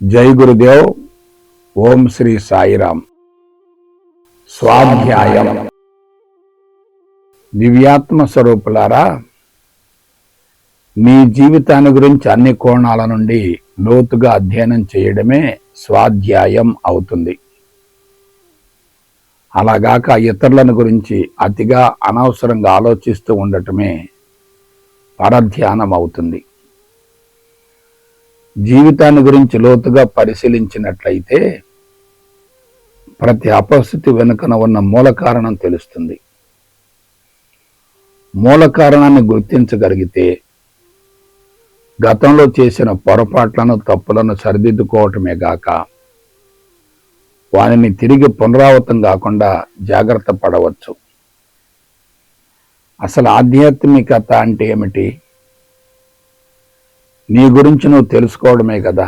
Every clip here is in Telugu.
జై గురుదేవ్. ఓం శ్రీ సాయిరామ్. స్వాధ్యాయం. దివ్యాత్మ స్వరూపులారా, మీ జీవితాన్ని గురించి అన్ని కోణాల నుండి లోతుగా అధ్యయనం చేయడమే స్వాధ్యాయం అవుతుంది. అలాగాక ఇతరులను గురించి అతిగా అనవసరంగా ఆలోచిస్తూ ఉండటమే పరధ్యానం అవుతుంది. జీవితాన్ని గురించి లోతుగా పరిశీలించినట్లయితే ప్రతి అపస్థితి వెనుకన ఉన్న మూల కారణం తెలుస్తుంది. మూల కారణాన్ని గుర్తించగలిగితే గతంలో చేసిన పొరపాట్లను, తప్పులను సరిదిద్దుకోవటమే గాక వానిని తిరిగి పునరావృతం కాకుండా జాగ్రత్త పడవచ్చు. అసలు ఆధ్యాత్మికత అంటే ఏమిటి? నీ గురించి నువ్వు తెలుసుకోవడమే కదా.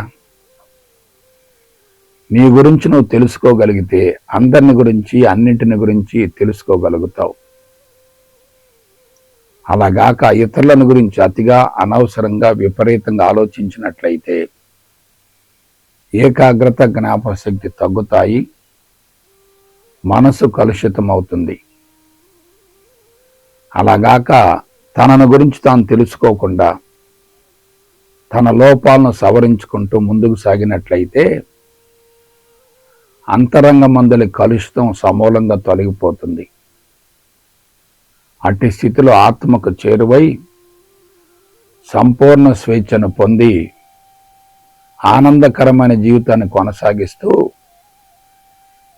నీ గురించి నువ్వు తెలుసుకోగలిగితే అందరిని గురించి, అన్నింటిని గురించి తెలుసుకోగలుగుతావు. అలాగాక ఇతరులను గురించి అతిగా, అనవసరంగా, విపరీతంగా ఆలోచించినట్లయితే ఏకాగ్రత, జ్ఞాపకశక్తి తగ్గుతాయి, మనసు కలుషితం అవుతుంది. అలాగాక తనను గురించి తాను తెలుసుకోకుండా తన లోపాలను సవరించుకుంటూ ముందుకు సాగినట్లయితే అంతరంగ మందలి కలుషితం సమూలంగా తొలగిపోతుంది. అట్టి స్థితిలో ఆత్మకు చేరువై సంపూర్ణ స్వేచ్ఛను పొంది ఆనందకరమైన జీవితాన్ని కొనసాగిస్తూ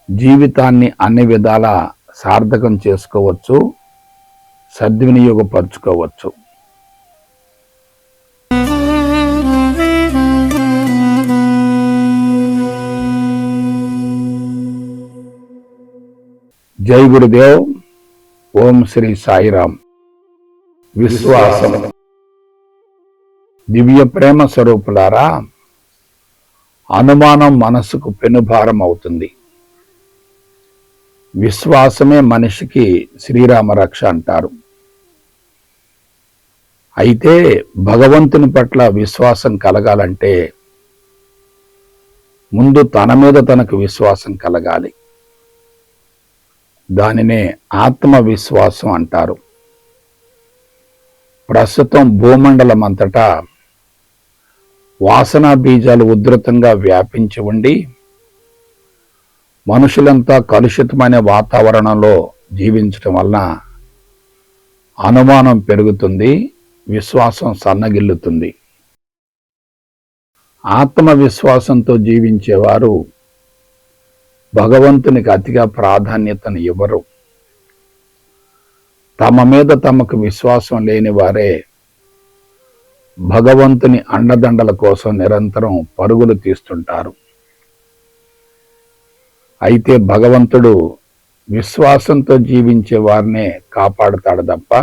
జీవితాన్ని అన్ని విధాలా సార్థకం చేసుకోవచ్చు, సద్వినియోగపరుచుకోవచ్చు. జై గురుదేవ్. ఓం శ్రీ సాయిరామ్. విశ్వాసం. దివ్య ప్రేమ స్వరూపులారా, అనుమానం మనసుకు పెనుభారం అవుతుంది. విశ్వాసమే మనిషికి శ్రీరామ రక్ష అంటారు. అయితే భగవంతుని పట్ల విశ్వాసం కలగాలంటే ముందు తన మీద తనకు విశ్వాసం కలగాలి. దానినే ఆత్మవిశ్వాసం అంటారు. ప్రస్తుతం భూమండలం అంతటా వాసనా బీజాలు ఉధృతంగా వ్యాపించి ఉండి మనుషులంతా కలుషితమైన వాతావరణంలో జీవించటం వలన అనుమానం పెరుగుతుంది, విశ్వాసం సన్నగిల్లుతుంది. ఆత్మవిశ్వాసంతో జీవించేవారు భగవంతునికి అతిగా ప్రాధాన్యతను ఇవ్వరు. తమ మీద తమకు విశ్వాసం లేని వారే భగవంతుని అండదండల కోసం నిరంతరం పరుగులు తీస్తుంటారు. అయితే భగవంతుడు విశ్వాసంతో జీవించే వారినే కాపాడుతాడు తప్ప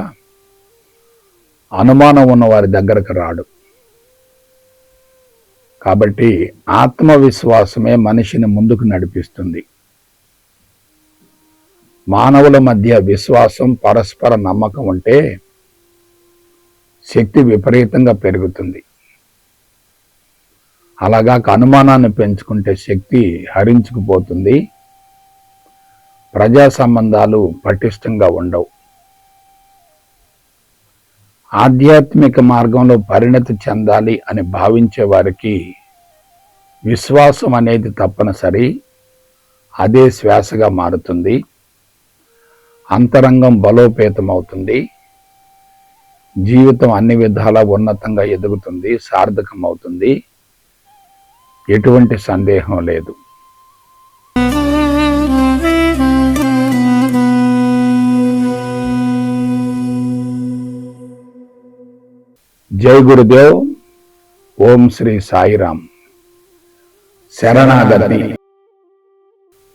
అనుమానం ఉన్న వారి దగ్గరకు రాడు. కాబట్టి ఆత్మవిశ్వాసమే మనిషిని ముందుకు నడిపిస్తుంది. మానవుల మధ్య విశ్వాసం, పరస్పర నమ్మకం ఉంటే శక్తి విపరీతంగా పెరుగుతుంది. అలాగా అనుమానాన్ని పెంచుకుంటే శక్తి హరించుకుపోతుంది, ప్రజా సంబంధాలు పటిష్టంగా ఉండవు. ఆధ్యాత్మిక మార్గంలో పరిణతి చెందాలి అని భావించే వారికి విశ్వాసం అనేది తప్పనిసరి. అదే శ్వాసగా మారుతుంది, అంతరంగం బలోపేతమవుతుంది, జీవితం అన్ని విధాలా ఉన్నతంగా ఎదుగుతుంది, సార్థకం అవుతుంది. ఎటువంటి సందేహం లేదు. జై గురుదేవ్. ఓం శ్రీ సాయిరామ్. శరణాగతి.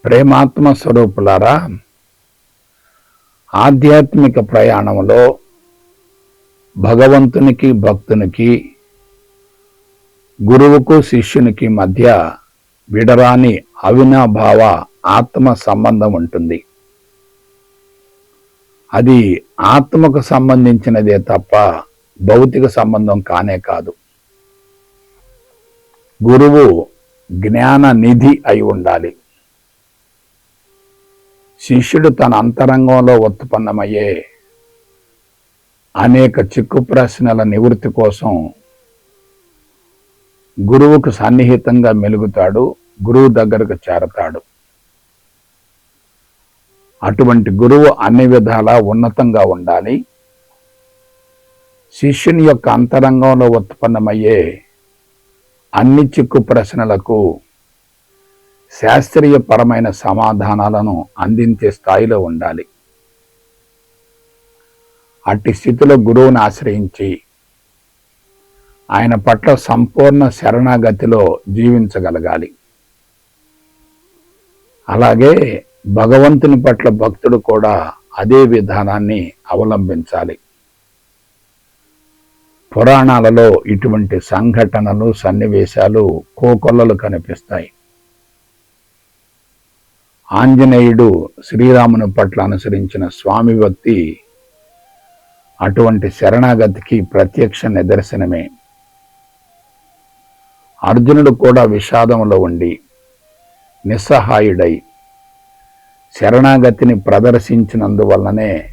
ప్రేమాత్మ స్వరూపులారా, ఆధ్యాత్మిక ప్రయాణంలో భగవంతునికి, భక్తునికి, గురువుకు, శిష్యునికి మధ్య విడరాని అవినాభావ ఆత్మ సంబంధం ఉంటుంది. అది ఆత్మకు సంబంధించినదే తప్ప భౌతిక సంబంధం కానే కాదు. గురువు జ్ఞాన నిధి అయి ఉండాలి. శిష్యుడు తన అంతరంగంలో ఉత్పన్నమయ్యే అనేక చిక్కు ప్రశ్నల నివృత్తి కోసం గురువుకు సన్నిహితంగా మెలుగుతాడు, గురువు దగ్గరకు చేరతాడు. అటువంటి గురువు అన్ని విధాలా ఉన్నతంగా ఉండాలి. శిష్యుని యొక్క అంతరంగంలో ఉత్పన్నమయ్యే అన్ని చిక్కు ప్రశ్నలకు శాస్త్రీయపరమైన సమాధానాలను అందించే స్థాయిలో ఉండాలి. అట్టి స్థితిలో గురువుని ఆశ్రయించి ఆయన పట్ల సంపూర్ణ శరణాగతిలో జీవించగలగాలి. అలాగే భగవంతుని పట్ల భక్తుడు కూడా అదే విధానాన్ని అవలంబించాలి. పురాణాలలో ఇటువంటి సంఘటనలు, సన్నివేశాలు కోకొల్లలు కనిపిస్తాయి. ఆంజనేయుడు శ్రీరాముని పట్ల అనుసరించిన స్వామి భక్తి అటువంటి శరణాగతికి ప్రత్యక్ష నిదర్శనమే. అర్జునుడు కూడా విషాదంలో ఉండి నిస్సహాయుడై శరణాగతిని ప్రదర్శించినందువల్లనే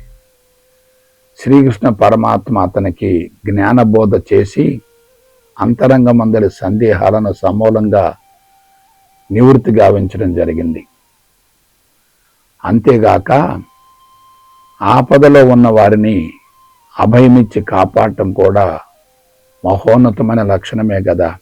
శ్రీకృష్ణ పరమాత్మ అతనికి జ్ఞానబోధ చేసి అంతరంగమందలి సందేహాలను సమూలంగా నివృత్తి గావించడం జరిగింది. అంతేగాక ఆపదలో ఉన్న వారిని అభయమిచ్చి కాపాడటం కూడా మహోన్నతమైన లక్షణమే కదా.